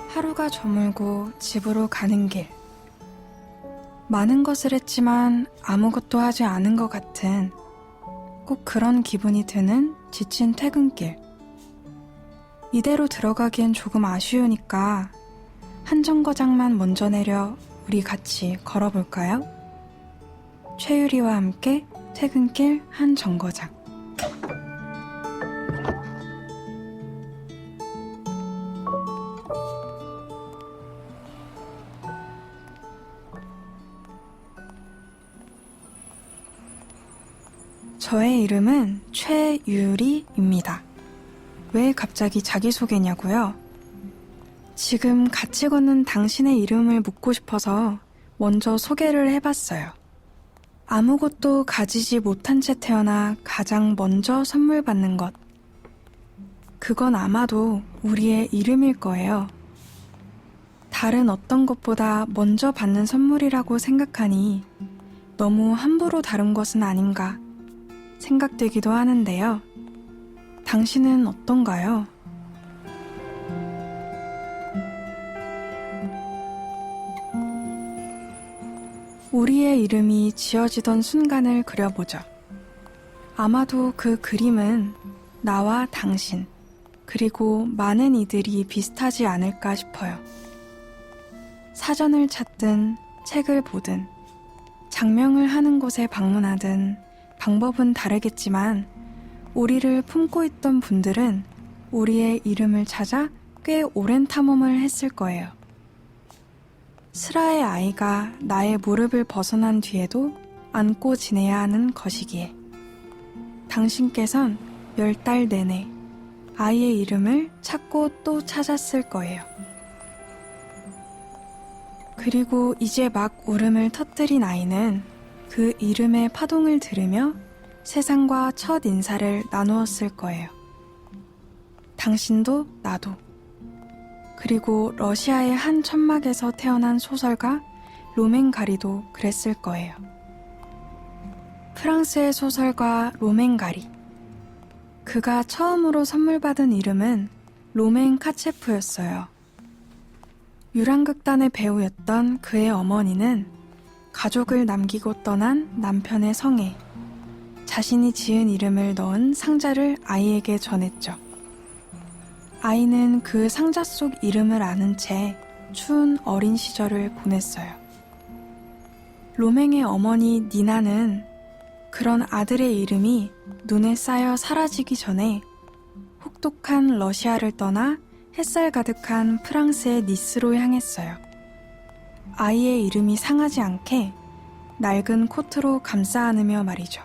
하루가 저물고 집으로 가는 길. 많은 것을 했지만 아무것도 하지 않은 것 같은 꼭 그런 기분이 드는 지친 퇴근길. 이대로 들어가기엔 조금 아쉬우니까 한 정거장만 먼저 내려 우리 같이 걸어볼까요? 최유리와 함께 퇴근길 한 정거장. 저의 이름은 최유리입니다. 왜 갑자기 자기소개냐고요? 지금 같이 걷는 당신의 이름을 묻고 싶어서 먼저 소개를 해봤어요. 아무것도 가지지 못한 채 태어나 가장 먼저 선물 받는 것. 그건 아마도 우리의 이름일 거예요. 다른 어떤 것보다 먼저 받는 선물이라고 생각하니 너무 함부로 다룬 것은 아닌가 생각되기도 하는데요. 당신은 어떤가요? 우리의 이름이 지어지던 순간을 그려보죠. 아마도 그 그림은 나와 당신, 그리고 많은 이들이 비슷하지 않을까 싶어요. 사전을 찾든 책을 보든 장명을 하는 곳에 방문하든 방법은 다르겠지만 우리를 품고 있던 분들은 우리의 이름을 찾아 꽤 오랜 탐험을 했을 거예요. 슬아의 아이가 나의 무릎을 벗어난 뒤에도 안고 지내야 하는 것이기에 당신께선 10달 내내 아이의 이름을 찾고 또 찾았을 거예요. 그리고 이제 막 울음을 터뜨린 아이는 그 이름의 파동을 들으며 세상과 첫 인사를 나누었을 거예요. 당신도 나도. 그리고 러시아의 한 천막에서 태어난 소설가 로맹가리도 그랬을 거예요. 프랑스의 소설가 로맹가리. 그가 처음으로 선물 받은 이름은 로맹 카체프였어요. 유랑극단의 배우였던 그의 어머니는 가족을 남기고 떠난 남편의 성에 자신이 지은 이름을 넣은 상자를 아이에게 전했죠. 아이는 그 상자 속 이름을 아는 채 추운 어린 시절을 보냈어요. 로맹의 어머니 니나는 그런 아들의 이름이 눈에 쌓여 사라지기 전에 혹독한 러시아를 떠나 햇살 가득한 프랑스의 니스로 향했어요. 아이의 이름이 상하지 않게 낡은 코트로 감싸 안으며 말이죠.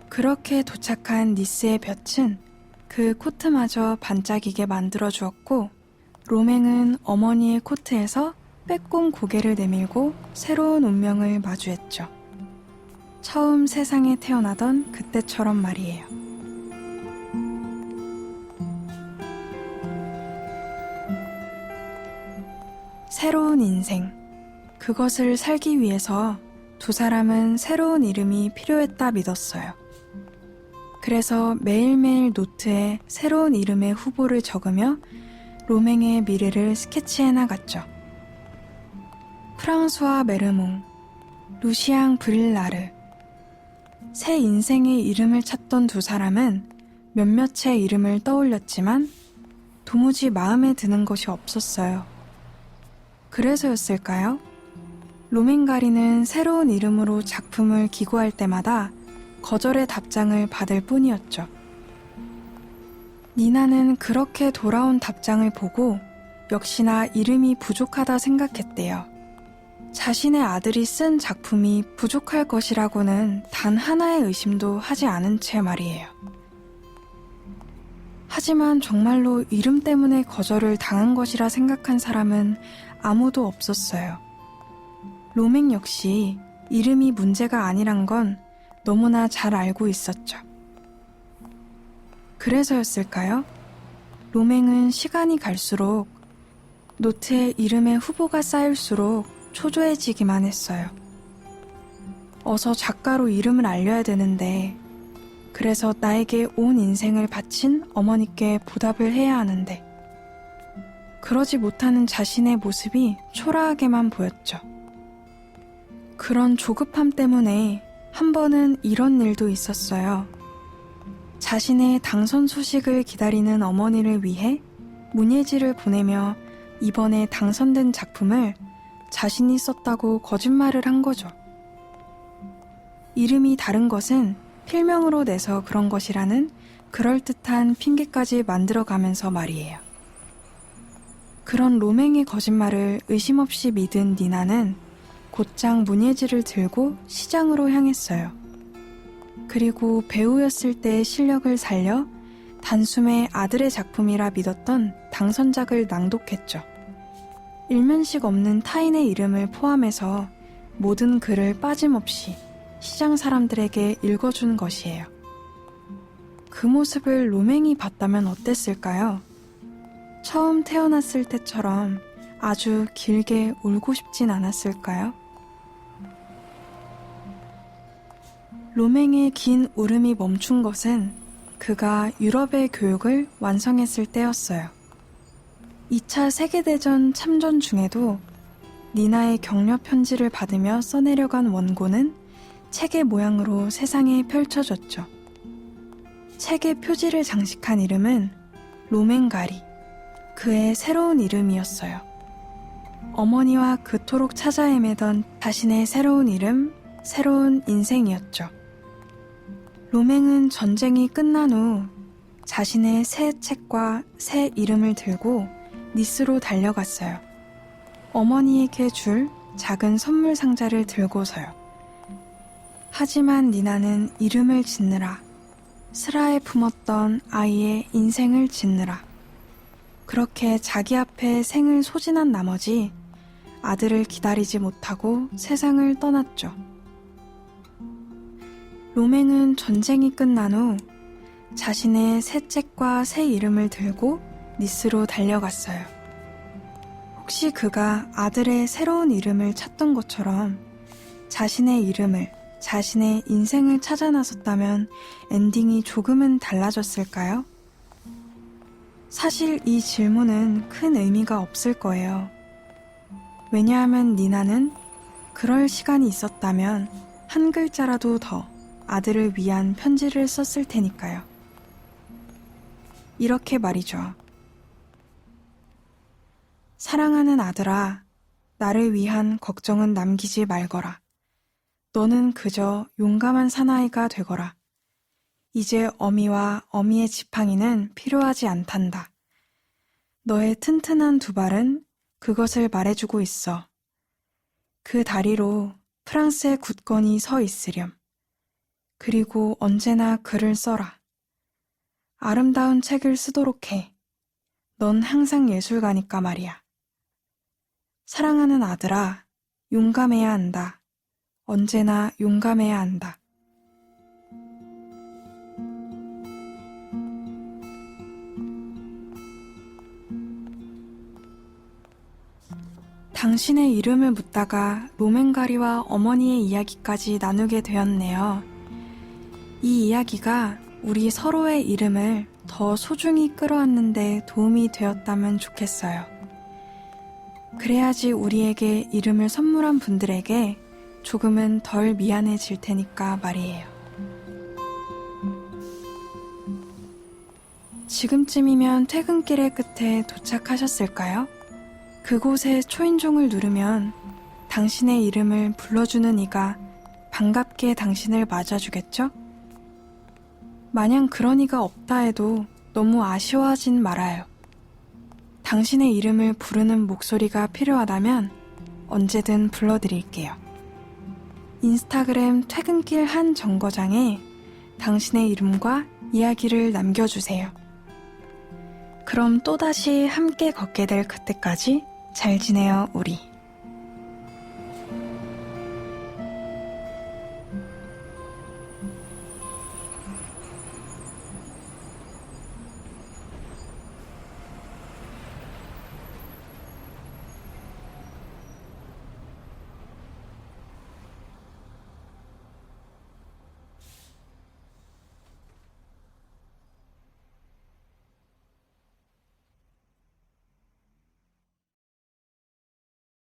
그렇게 도착한 니스의 볕은 그 코트마저 반짝이게 만들어주었고 로맹은 어머니의 코트에서 빼꼼 고개를 내밀고 새로운 운명을 마주했죠. 처음 세상에 태어나던 그때처럼 말이에요. 새로운 인생, 그것을 살기 위해서 두 사람은 새로운 이름이 필요했다 믿었어요. 그래서 매일매일 노트에 새로운 이름의 후보를 적으며 로맹의 미래를 스케치해 나갔죠. 프랑수와 메르몽, 루시앙 브릴라르. 새 인생의 이름을 찾던 두 사람은 몇몇의 이름을 떠올렸지만 도무지 마음에 드는 것이 없었어요. 그래서였을까요? 로맹가리는 새로운 이름으로 작품을 기고할 때마다 거절의 답장을 받을 뿐이었죠. 니나는 그렇게 돌아온 답장을 보고 역시나 이름이 부족하다 생각했대요. 자신의 아들이 쓴 작품이 부족할 것이라고는 단 하나의 의심도 하지 않은 채 말이에요. 하지만 정말로 이름 때문에 거절을 당한 것이라 생각한 사람은 아무도 없었어요. 로맹 역시 이름이 문제가 아니란 건 너무나 잘 알고 있었죠. 그래서였을까요? 로맹은 시간이 갈수록 노트에 이름의 후보가 쌓일수록 초조해지기만 했어요. 어서 작가로 이름을 알려야 되는데, 그래서 나에게 온 인생을 바친 어머니께 보답을 해야 하는데, 그러지 못하는 자신의 모습이 초라하게만 보였죠. 그런 조급함 때문에 한 번은 이런 일도 있었어요. 자신의 당선 소식을 기다리는 어머니를 위해 문예지를 보내며 이번에 당선된 작품을 자신이 썼다고 거짓말을 한 거죠. 이름이 다른 것은 필명으로 내서 그런 것이라는 그럴듯한 핑계까지 만들어가면서 말이에요. 그런 로맹의 거짓말을 의심 없이 믿은 니나는 곧장 문예지를 들고 시장으로 향했어요. 그리고 배우였을 때의 실력을 살려 단숨에 아들의 작품이라 믿었던 당선작을 낭독했죠. 일면식 없는 타인의 이름을 포함해서 모든 글을 빠짐없이 시장 사람들에게 읽어준 것이에요. 그 모습을 로맹이 봤다면 어땠을까요? 처음 태어났을 때처럼 아주 길게 울고 싶진 않았을까요? 로맹의 긴 울음이 멈춘 것은 그가 유럽의 교육을 완성했을 때였어요. 2차 세계대전 참전 중에도 니나의 격려 편지를 받으며 써내려간 원고는 책의 모양으로 세상에 펼쳐졌죠. 책의 표지를 장식한 이름은 로맹가리, 그의 새로운 이름이었어요. 어머니와 그토록 찾아 헤매던 자신의 새로운 이름, 새로운 인생이었죠. 로맹은 전쟁이 끝난 후 자신의 새 책과 새 이름을 들고 니스로 달려갔어요. 어머니에게 줄 작은 선물 상자를 들고서요. 하지만 니나는 이름을 짓느라, 슬하에 품었던 아이의 인생을 짓느라, 그렇게 자기 앞에 생을 소진한 나머지 아들을 기다리지 못하고 세상을 떠났죠. 로맹은 전쟁이 끝난 후 자신의 새 책과 새 이름을 들고 니스로 달려갔어요. 혹시 그가 아들의 새로운 이름을 찾던 것처럼 자신의 이름을, 자신의 인생을 찾아 나섰다면 엔딩이 조금은 달라졌을까요? 사실 이 질문은 큰 의미가 없을 거예요. 왜냐하면 니나는 그럴 시간이 있었다면 한 글자라도 더 아들을 위한 편지를 썼을 테니까요. 이렇게 말이죠. 사랑하는 아들아, 나를 위한 걱정은 남기지 말거라. 너는 그저 용감한 사나이가 되거라. 이제 어미와 어미의 지팡이는 필요하지 않단다. 너의 튼튼한 두 발은 그것을 말해주고 있어. 그 다리로 프랑스의 굳건히 서 있으렴. 그리고 언제나 글을 써라. 아름다운 책을 쓰도록 해. 넌 항상 예술가니까 말이야. 사랑하는 아들아, 용감해야 한다. 언제나 용감해야 한다. 당신의 이름을 묻다가 로맹가리와 어머니의 이야기까지 나누게 되었네요. 이 이야기가 우리 서로의 이름을 더 소중히 끌어안는 데 도움이 되었다면 좋겠어요. 그래야지 우리에게 이름을 선물한 분들에게 조금은 덜 미안해질 테니까 말이에요. 지금쯤이면 퇴근길의 끝에 도착하셨을까요? 그곳에 초인종을 누르면 당신의 이름을 불러주는 이가 반갑게 당신을 맞아주겠죠? 마냥 그런 이가 없다 해도 너무 아쉬워하진 말아요. 당신의 이름을 부르는 목소리가 필요하다면 언제든 불러드릴게요. 인스타그램 퇴근길 한 정거장에 당신의 이름과 이야기를 남겨주세요. 그럼 또다시 함께 걷게 될 그때까지 잘 지내요, 우리.